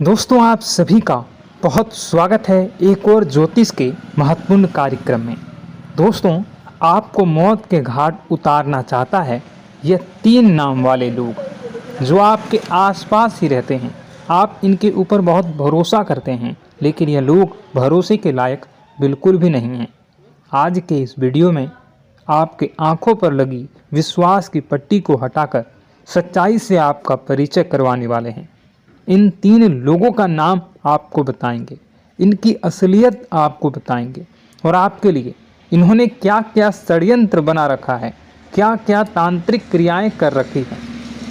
दोस्तों, आप सभी का बहुत स्वागत है एक और ज्योतिष के महत्वपूर्ण कार्यक्रम में। दोस्तों, आपको मौत के घाट उतारना चाहता है यह 3 नाम वाले लोग जो आपके आसपास ही रहते हैं। आप इनके ऊपर बहुत भरोसा करते हैं, लेकिन यह लोग भरोसे के लायक बिल्कुल भी नहीं हैं। आज के इस वीडियो में आपके आंखों पर लगी विश्वास की पट्टी को हटाकर सच्चाई से आपका परिचय करवाने वाले हैं। इन 3 लोगों का नाम आपको बताएंगे, इनकी असलियत आपको बताएंगे और आपके लिए इन्होंने क्या क्या षड्यंत्र बना रखा है, क्या क्या तांत्रिक क्रियाएं कर रखी हैं,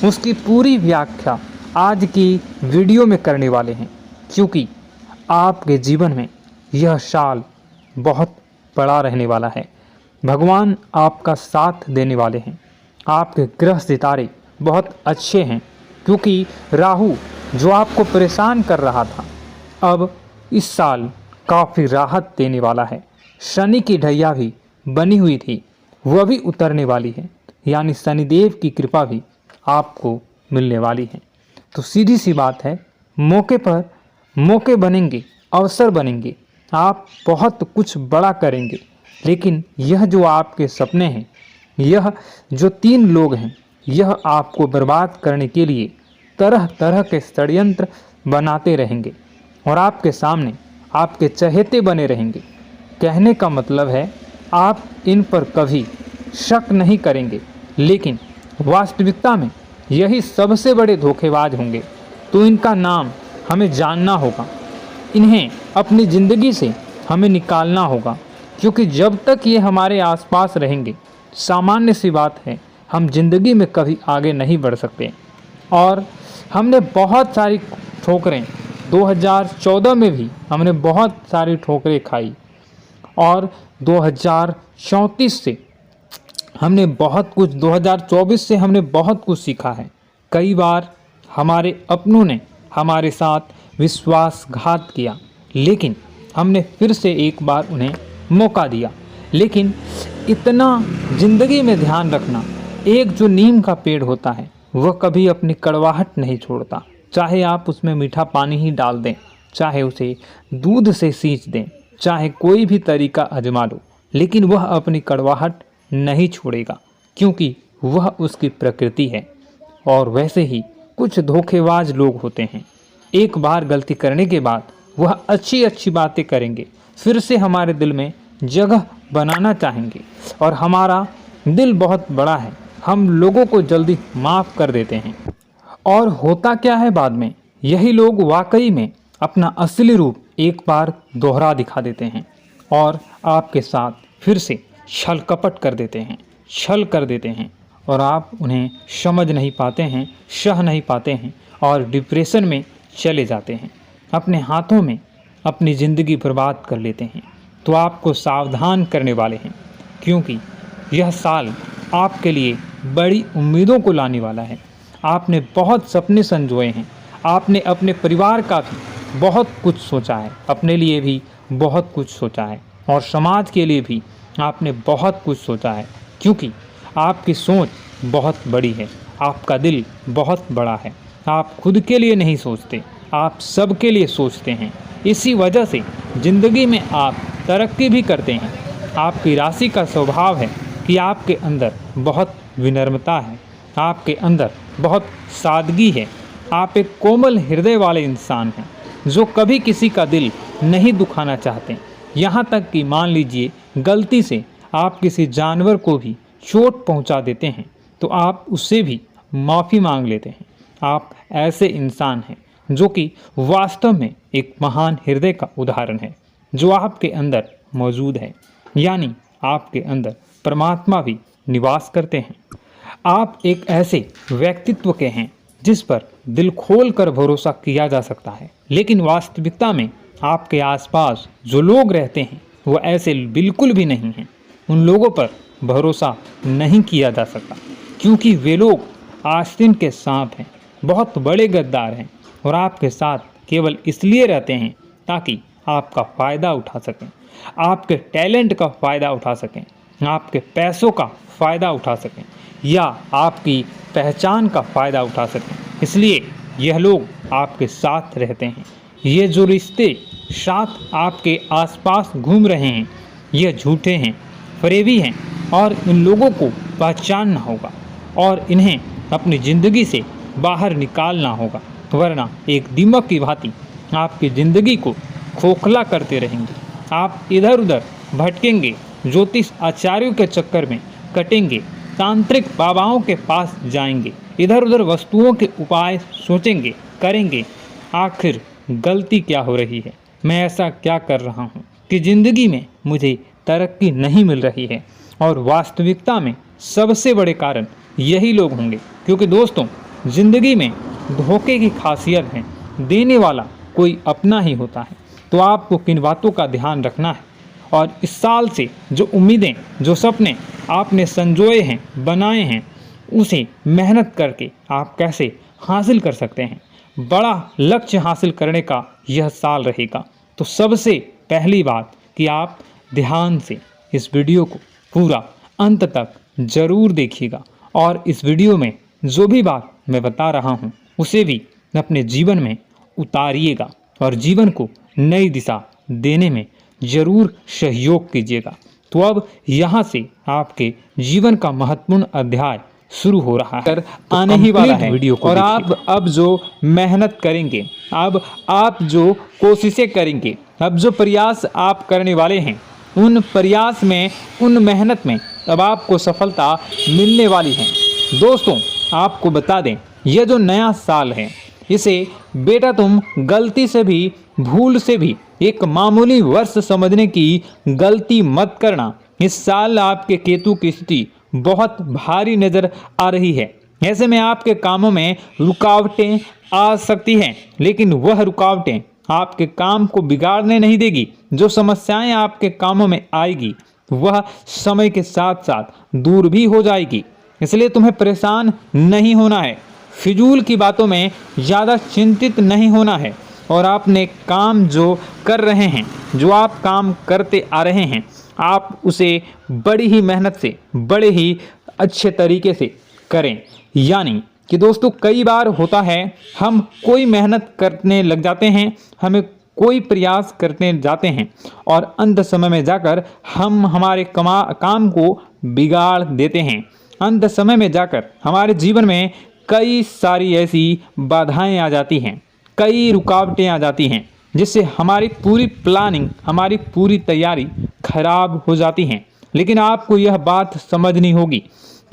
उसकी पूरी व्याख्या आज की वीडियो में करने वाले हैं। क्योंकि आपके जीवन में यह साल बहुत बड़ा रहने वाला है। भगवान आपका साथ देने वाले हैं। आपके ग्रह सितारे बहुत अच्छे हैं, क्योंकि राहु जो आपको परेशान कर रहा था अब इस साल काफ़ी राहत देने वाला है। शनि की ढैया भी बनी हुई थी, वह भी उतरने वाली है, यानी शनिदेव की कृपा भी आपको मिलने वाली है। तो सीधी सी बात है, मौके पर मौके बनेंगे, अवसर बनेंगे, आप बहुत कुछ बड़ा करेंगे। लेकिन यह जो आपके सपने हैं, यह जो 3 लोग हैं, यह आपको बर्बाद करने के लिए तरह तरह के षड्यंत्र बनाते रहेंगे और आपके सामने आपके चहेते बने रहेंगे। कहने का मतलब है, आप इन पर कभी शक नहीं करेंगे, लेकिन वास्तविकता में यही सबसे बड़े धोखेबाज होंगे। तो इनका नाम हमें जानना होगा, इन्हें अपनी ज़िंदगी से हमें निकालना होगा, क्योंकि जब तक ये हमारे आसपास रहेंगे, सामान्य सी बात है, हम जिंदगी में कभी आगे नहीं बढ़ सकते। और हमने बहुत सारी ठोकरें 2014 में भी हमने बहुत सारी ठोकरें खाई, और 2034 से हमने बहुत कुछ 2024 से हमने बहुत कुछ सीखा है। कई बार हमारे अपनों ने हमारे साथ विश्वासघात किया, लेकिन हमने फिर से एक बार उन्हें मौका दिया। लेकिन इतना ज़िंदगी में ध्यान रखना, एक जो नीम का पेड़ होता है वह कभी अपनी कड़वाहट नहीं छोड़ता। चाहे आप उसमें मीठा पानी ही डाल दें, चाहे उसे दूध से सींच दें, चाहे कोई भी तरीका आजमा लो, लेकिन वह अपनी कड़वाहट नहीं छोड़ेगा, क्योंकि वह उसकी प्रकृति है। और वैसे ही कुछ धोखेबाज लोग होते हैं, एक बार गलती करने के बाद वह अच्छी अच्छी बातें करेंगे, फिर से हमारे दिल में जगह बनाना चाहेंगे। और हमारा दिल बहुत बड़ा है, हम लोगों को जल्दी माफ़ कर देते हैं। और होता क्या है बाद में, यही लोग वाकई में अपना असली रूप एक बार दोहरा दिखा देते हैं और आपके साथ फिर से छल कपट कर देते हैं, छल कर देते हैं, और आप उन्हें समझ नहीं पाते हैं, सह नहीं पाते हैं और डिप्रेशन में चले जाते हैं, अपने हाथों में अपनी ज़िंदगी बर्बाद कर लेते हैं। तो आपको सावधान करने वाले हैं, क्योंकि यह साल आपके लिए बड़ी उम्मीदों को लाने वाला है। आपने बहुत सपने संजोए हैं, आपने अपने परिवार का भी बहुत कुछ सोचा है, अपने लिए भी बहुत कुछ सोचा है, और समाज के लिए भी आपने बहुत कुछ सोचा है, क्योंकि आपकी सोच बहुत बड़ी है, आपका दिल बहुत बड़ा है। आप खुद के लिए नहीं सोचते, आप सबके लिए सोचते हैं। इसी वजह से ज़िंदगी में आप तरक्की भी करते हैं। आपकी राशि का स्वभाव है कि आपके अंदर बहुत विनम्रता है, आपके अंदर बहुत सादगी है। आप एक कोमल हृदय वाले इंसान हैं, जो कभी किसी का दिल नहीं दुखाना चाहते। यहाँ तक कि मान लीजिए गलती से आप किसी जानवर को भी चोट पहुँचा देते हैं, तो आप उससे भी माफ़ी मांग लेते हैं। आप ऐसे इंसान हैं जो कि वास्तव में एक महान हृदय का उदाहरण है, जो आपके अंदर मौजूद है, यानी आपके अंदर परमात्मा भी निवास करते हैं। आप एक ऐसे व्यक्तित्व के हैं जिस पर दिल खोल कर भरोसा किया जा सकता है, लेकिन वास्तविकता में आपके आसपास जो लोग रहते हैं वो ऐसे बिल्कुल भी नहीं हैं। उन लोगों पर भरोसा नहीं किया जा सकता, क्योंकि वे लोग आस्तीन के सांप हैं, बहुत बड़े गद्दार हैं, और आपके साथ केवल इसलिए रहते हैं ताकि आपका फ़ायदा उठा सकें, आपके टैलेंट का फ़ायदा उठा सकें, आपके पैसों का फ़ायदा उठा सकें, या आपकी पहचान का फ़ायदा उठा सकें। इसलिए यह लोग आपके साथ रहते हैं। ये जो रिश्ते साथ आपके आसपास घूम रहे हैं, ये झूठे हैं, फरेबी हैं और इन लोगों को पहचानना होगा और इन्हें अपनी ज़िंदगी से बाहर निकालना होगा, वरना एक दीमक की भांति आपकी ज़िंदगी को खोखला करते रहेंगे। आप इधर उधर भटकेंगे, ज्योतिष आचार्यों के चक्कर में कटेंगे, तांत्रिक बाबाओं के पास जाएंगे, इधर उधर वस्तुओं के उपाय सोचेंगे, करेंगे। आखिर गलती क्या हो रही है? मैं ऐसा क्या कर रहा हूँ कि ज़िंदगी में मुझे तरक्की नहीं मिल रही है? और वास्तविकता में सबसे बड़े कारण यही लोग होंगे, क्योंकि दोस्तों ज़िंदगी में धोखे की खासियत है, देने वाला कोई अपना ही होता है। तो आपको किन बातों का ध्यान रखना है और इस साल से जो उम्मीदें, जो सपने आपने संजोए हैं, बनाए हैं, उसे मेहनत करके आप कैसे हासिल कर सकते हैं। बड़ा लक्ष्य हासिल करने का यह साल रहेगा। तो सबसे पहली बात कि आप ध्यान से इस वीडियो को पूरा अंत तक ज़रूर देखिएगा और इस वीडियो में जो भी बात मैं बता रहा हूँ उसे भी अपने जीवन में उतारिएगा और जीवन को नई दिशा देने में ज़रूर सहयोग कीजिएगा। तो अब यहाँ से आपके जीवन का महत्वपूर्ण अध्याय शुरू हो रहा है, तो आने ही वाला है वीडियो को। और आप अब जो मेहनत करेंगे, अब आप जो कोशिशें करेंगे, अब जो प्रयास आप करने वाले हैं, उन प्रयास में, उन मेहनत में अब आपको सफलता मिलने वाली है। दोस्तों आपको बता दें, यह जो नया साल है, इसे बेटा तुम गलती से भी, भूल से भी एक मामूली वर्ष समझने की गलती मत करना। इस साल आपके केतु की स्थिति बहुत भारी नज़र आ रही है। ऐसे में आपके कामों में रुकावटें आ सकती हैं, लेकिन वह रुकावटें आपके काम को बिगाड़ने नहीं देगी। जो समस्याएं आपके कामों में आएगी वह समय के साथ साथ दूर भी हो जाएगी। इसलिए तुम्हें परेशान नहीं होना है, फिजूल की बातों में ज़्यादा चिंतित नहीं होना है और आपने काम जो कर रहे हैं, जो आप काम करते आ रहे हैं, आप उसे बड़ी ही मेहनत से, बड़े ही अच्छे तरीके से करें। यानी कि दोस्तों कई बार होता है, हम कोई मेहनत करने लग जाते हैं, हमें कोई प्रयास करने जाते हैं और अंत समय में जाकर हम हमारे काम को बिगाड़ देते हैं। अंत समय में जाकर हमारे जीवन में कई सारी ऐसी बाधाएं आ जाती हैं, कई रुकावटें आ जाती हैं, जिससे हमारी पूरी प्लानिंग, हमारी पूरी तैयारी खराब हो जाती हैं। लेकिन आपको यह बात समझनी होगी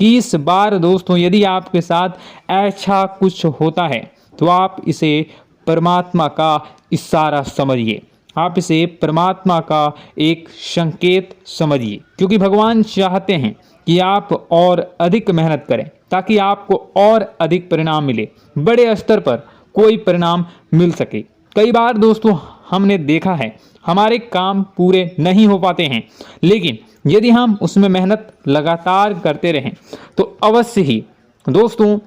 कि इस बार दोस्तों यदि आपके साथ ऐसा कुछ होता है तो आप इसे परमात्मा का इशारा समझिए, आप इसे परमात्मा का एक संकेत समझिए, क्योंकि भगवान चाहते हैं कि आप और अधिक मेहनत करें ताकि आपको और अधिक परिणाम मिले, बड़े स्तर पर कोई परिणाम मिल सके। कई बार दोस्तों हमने देखा है हमारे काम पूरे नहीं हो पाते हैं, लेकिन यदि हम उसमें मेहनत लगातार करते रहें तो अवश्य ही दोस्तों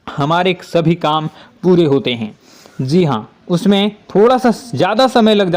हमारे सभी काम पूरे होते हैं। जी हाँ, उसमें थोड़ा सा ज़्यादा समय लग